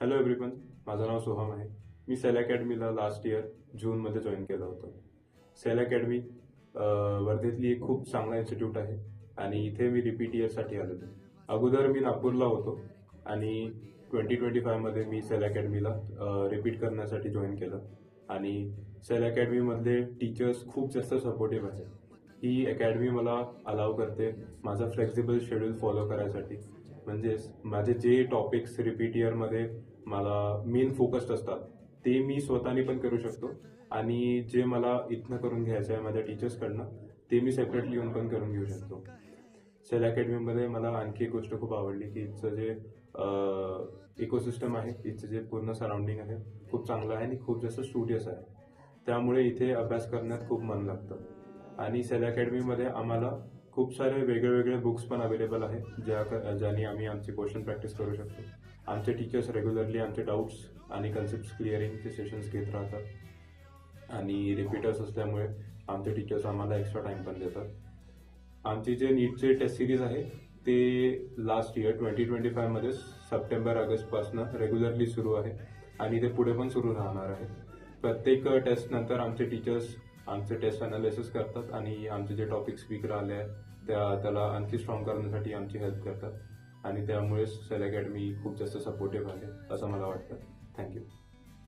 Hello everyone, माझं नाव सोहम आहे. मी sale अकॅडमीला last year जूनमध्ये जॉईन केलं होतं. सेल अकॅडमी वर्धेतली एक खूप चांगला इन्स्टिट्यूट आहे आणि इथे मी रिपीट इयरसाठी आलेलो. अगोदर मी नागपूरला होतो आणि 2025मध्ये मी सेल अकॅडमीला रिपीट करण्यासाठी जॉईन केलं आणि सेल अकॅडमीमधले टीचर्स खूप जास्त सपोर्टिव्ह आहेत. ही अकॅडमी मला अलाव करते माझा फ्लेक्झिबल शेड्यूल फॉलो करायसाठी. म्हणजेच माझे जे टॉपिक्स रिपीट इयरमध्ये मला मेन फोकस्ड असतात ते मी स्वतःनी पण करू शकतो आणि जे मला इथनं करून घ्यायचं आहे माझ्या टीचर्सकडनं ते मी सेपरेटली येऊन पण करून घेऊ शकतो. सेल अकॅडमीमध्ये मला आणखी एक गोष्ट खूप आवडली की इथचं जे इकोसिस्टम आहे, इथचं जे पूर्ण सराउंडिंग आहे खूप चांगलं आहे आणि खूप जास्त स्टुडियस आहे. त्यामुळे इथे अभ्यास करण्यात खूप मन लागतं. आणि सेल अकॅडमीमध्ये आम्हाला खूप सारे वेगळे बुक्स पण अवेलेबल आहेत ज्याने आम्ही आमची क्वेश्चन प्रॅक्टिस करू शकतो. आमचे टीचर्स रेग्युलरली आमचे डाऊट्स आणि कन्सेप्ट क्लिअरिंगचे सेशन्स घेत राहतात आणि रिपीटर्स असल्यामुळे आमचे टीचर्स आम्हाला एक्स्ट्रा टाइम पण देतात. आमची जे नीटचे टेस्ट सिरीज आहे ते लास्ट इयर 2025मध्ये सप्टेंबर ऑगस्टपासून रेग्युलरली सुरू आहे आणि ते पुढे पण सुरू राहणार आहे. प्रत्येक टेस्ट नंतर आमचे टीचर्स आमचे टेस्ट अनालिसिस करतात आणि आमचे जे टॉपिक्स वीक राहिले आहेत त्याला आणखी स्ट्रॉंग करण्यासाठी आमची हेल्प करतात आणि त्यामुळेच सेल अकॅडमी खूप जास्त सपोर्टिव्ह आहे असं मला वाटतं. थँक्यू.